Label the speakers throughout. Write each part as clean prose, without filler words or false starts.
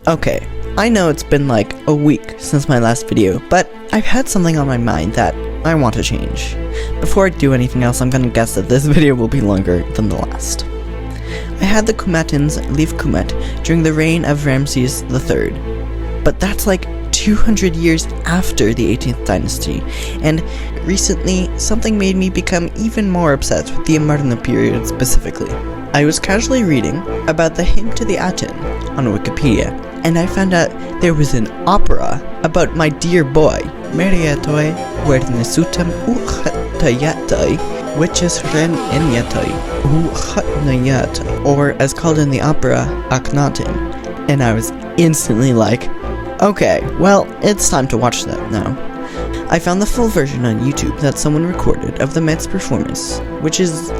Speaker 1: Okay, I know it's been like a week since my last video, but I've had something on my mind that I want to change. Before I do anything else, I'm gonna guess that this video will be longer than the last. I had the Kumatans leave Kumat during the reign of Ramses III, but that's like 200 years after the 18th dynasty, and recently something made me become even more obsessed with the Amarna period specifically. I was casually reading about the hymn to the Aten on Wikipedia, and I found out there was an opera about my dear boy, Meriatoi Wernesutam Ukhatayatoi, which is Ren Enyatoi Ukhatnayat, or as called in the opera, Akhenaten. And I was instantly like, okay, well, it's time to watch that now. I found the full version on YouTube that someone recorded of the Met's performance, which is...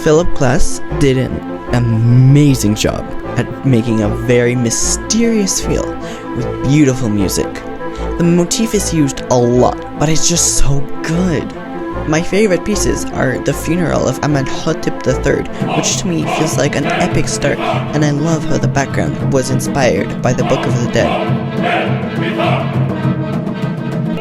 Speaker 1: Philip Glass did an amazing job at making a very mysterious feel with beautiful music. The motif is used a lot, but it's just so good. My favorite pieces are the funeral of Amenhotep III, which to me feels like an epic start, and I love how the background was inspired by the Book of the Dead.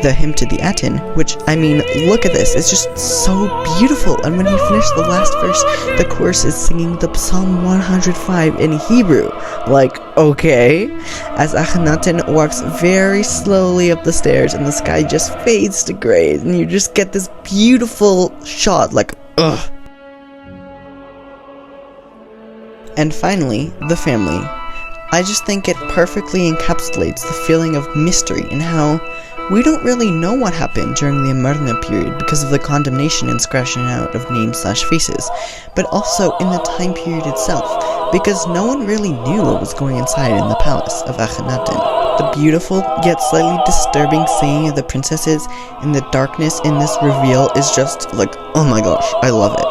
Speaker 1: The hymn to the Aten, which, I mean, look at this, it's just so beautiful, and when he finished the last verse, the chorus is singing the Psalm 105 in Hebrew. Like, okay. As Akhenaten walks very slowly up the stairs, and the sky just fades to gray, and you just get this beautiful shot, like, ugh. And finally, the family. I just think it perfectly encapsulates the feeling of mystery and how we don't really know what happened during the Amarna period because of the condemnation and scratching out of names/faces, but also in the time period itself, because no one really knew what was going inside in the palace of Akhenaten. The beautiful yet slightly disturbing singing of the princesses and the darkness in this reveal is just like, oh my gosh, I love it.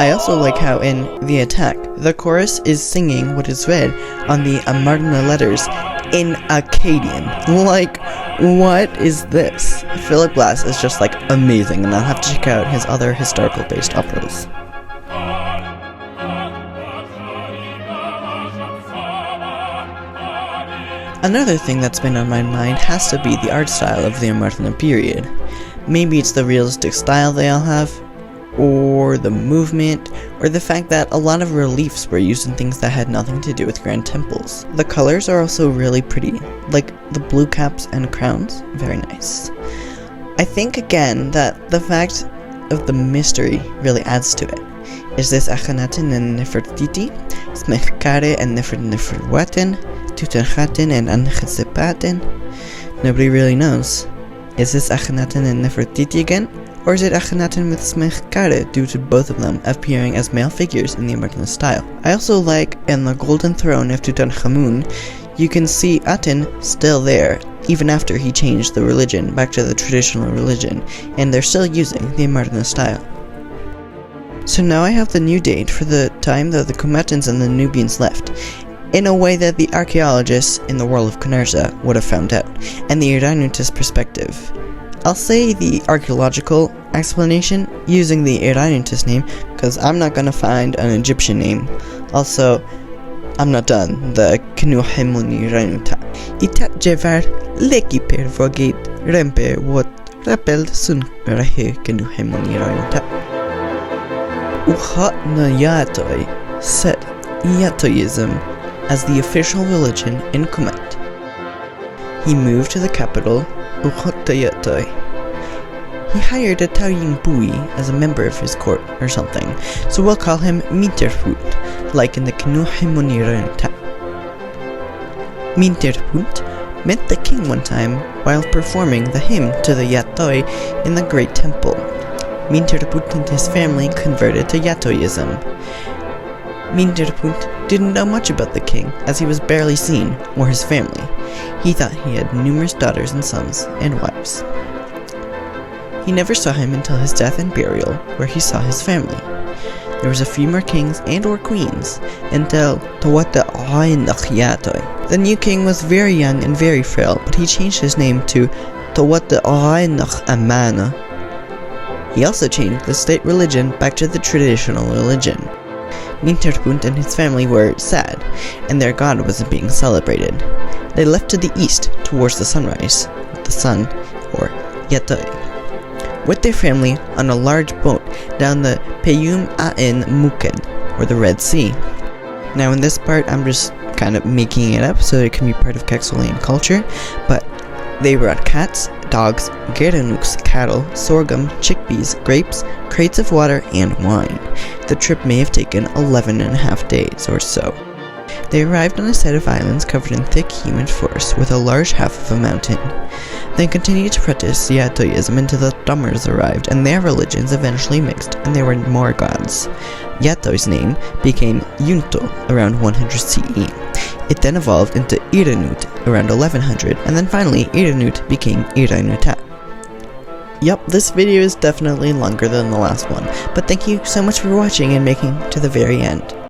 Speaker 1: I also like how in The Attack, the chorus is singing what is read on the Amarna letters in Akkadian. Like, what is this? Philip Glass is just like amazing, and I'll have to check out his other historical based operas. Another thing that's been on my mind has to be the art style of the Amarna period. Maybe it's the realistic style they all have, or the movement, or the fact that a lot of reliefs were used in things that had nothing to do with grand temples. The colors are also really pretty, like the blue caps and crowns, very nice. I think again that the fact of the mystery really adds to it. Is this Akhenaten and Nefertiti, Smechkare and Nefertwaten, Tutankhaten and Ankhsepaten? Nobody really knows. Is this Akhenaten and Nefertiti again? Or is it Akhenaten with Smechkare due to both of them appearing as male figures in the Amarna style? I also like in the Golden Throne of Tutankhamun, you can see Aten still there, even after he changed the religion back to the traditional religion, and they're still using the Amarna style. So now I have the new date for the time that the Kumatans and the Nubians left, in a way that the archaeologists in the world of Kunerza would have found out, and the Iranianist perspective. I'll say the archaeological explanation using the Iranianist name, because I'm not gonna find an Egyptian name. Also, I'm not done. The Knuhemuni Ranuta. Itat Jevar Leki Pervogit Rempe what Rappel Sun Rahe Knuhemuni Ranuta. Ukhatnayatoi set Yatoism as the official religion in Kumat. He moved to the capital, Ukhatayatoi. He hired a Taoyin Bui as a member of his court or something, so we'll call him Minterhut, like in the Knuhemuni Ranuta. Minterhut met the king one time while performing the hymn to the Yatoi in the Great Temple. Minterhut and his family converted to Yatoism. Minterhut didn't know much about the king, as he was barely seen, or his family. He thought he had numerous daughters and sons and wives. He never saw him until his death and burial, where he saw his family. There was a few more kings and or queens, until Tawata Ainakyatoi. The new king was very young and very frail, but he changed his name to Tawata Ainakh Amana. He also changed the state religion back to the traditional religion. Ninterpunt and his family were sad, and their god wasn't being celebrated. They left to the east, towards the sunrise, the sun, or Yatoi, with their family on a large boat down the Peyum Ain Muked, or the Red Sea. Now in this part, I'm just kind of making it up so it can be part of Kexolian culture, but they brought cats, dogs, gerenuks, cattle, sorghum, chickpeas, grapes, crates of water, and wine. The trip may have taken 11.5 days or so. They arrived on a set of islands covered in thick humid forest with a large half of a mountain. They continued to practice Yatoyism until the Dummers arrived, and their religions eventually mixed, and there were more gods. Yatoi's name became Yunto around 100 CE. It then evolved into Iranut around 1100, and then finally Iranut became Iranuta. Yup, this video is definitely longer than the last one, but thank you so much for watching and making to the very end.